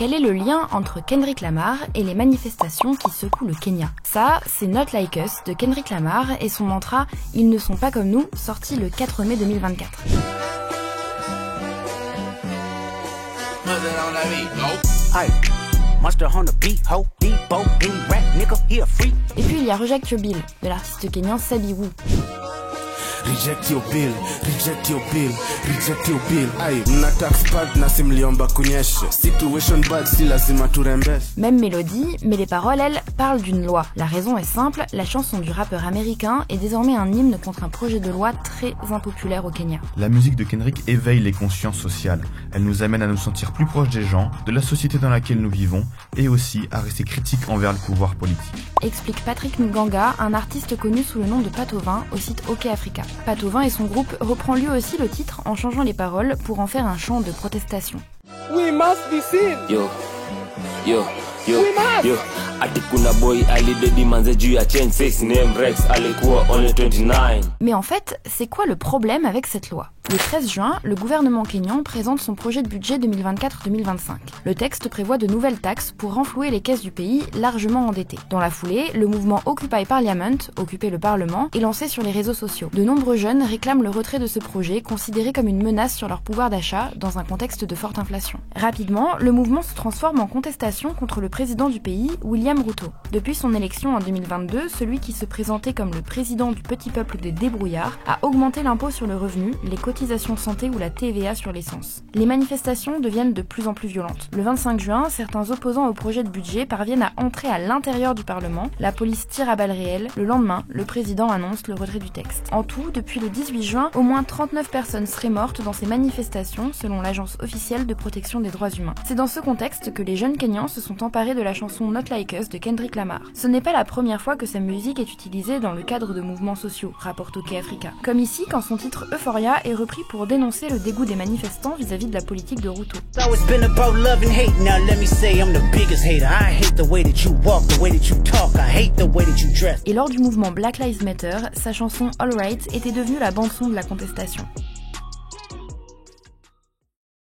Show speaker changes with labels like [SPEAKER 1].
[SPEAKER 1] quel est le lien entre Kendrick Lamar et les manifestations qui secouent le Kenya? Ça, c'est Not Like Us de Kendrick Lamar et son mantra « Ils ne sont pas comme nous » sorti le 4 mai 2024. Et puis il y a Reject Your Bill de l'artiste kenyan Sabi Wu.
[SPEAKER 2] Reject your bill, reject your bill, reject your bill. Ay, mnatax pad na simliomba kunyeshe. Situation bad si lazima turembeshe.
[SPEAKER 1] Même mélodie, mais les paroles, elles, parlent d'une loi. La raison est simple, la chanson du rappeur américain est désormais un hymne contre un projet de loi très impopulaire au Kenya.
[SPEAKER 3] La musique de Kendrick éveille les consciences sociales. Elle nous amène à nous sentir plus proches des gens, de la société dans laquelle nous vivons, et aussi à rester critiques envers le pouvoir politique.
[SPEAKER 1] Explique Patrick Nganga, un artiste connu sous le nom de Patovin au site OK Africa. Patovin et son groupe reprend lui aussi le titre en changeant les paroles pour en faire un chant de protestation.
[SPEAKER 4] We must be seen.
[SPEAKER 5] Yo, ati kuna boy alidedi manze juu ya chain 6 name Rex alikuwa only 29.
[SPEAKER 1] Mais en fait, c'est quoi le problème avec cette loi? Le 13 juin, le gouvernement kényan présente son projet de budget 2024-2025. Le texte prévoit de nouvelles taxes pour renflouer les caisses du pays largement endettées. Dans la foulée, le mouvement Occupy Parliament, occuper le Parlement, est lancé sur les réseaux sociaux. De nombreux jeunes réclament le retrait de ce projet, considéré comme une menace sur leur pouvoir d'achat dans un contexte de forte inflation. Rapidement, le mouvement se transforme en contestation contre le président du pays, William Ruto. Depuis son élection en 2022, celui qui se présentait comme le président du petit peuple des débrouillards a augmenté l'impôt sur le revenu, les cotisations santé ou la TVA sur l'essence. Les manifestations deviennent de plus en plus violentes. Le 25 juin, certains opposants au projet de budget parviennent à entrer à l'intérieur du Parlement, la police tire à balles réelles, le lendemain, le président annonce le retrait du texte. En tout, depuis le 18 juin, au moins 39 personnes seraient mortes dans ces manifestations, selon l'agence officielle de protection des droits humains. C'est dans ce contexte que les jeunes Kenyans se sont emparés de la chanson Not Like Us de Kendrick Lamar. Ce n'est pas la première fois que sa musique est utilisée dans le cadre de mouvements sociaux, rapporte OK Africa. Comme ici, quand son titre Euphoria est repris pour dénoncer le dégoût des manifestants vis-à-vis de la politique de Ruto. Et lors du mouvement Black Lives Matter, sa chanson All Right était devenue la bande-son de la contestation.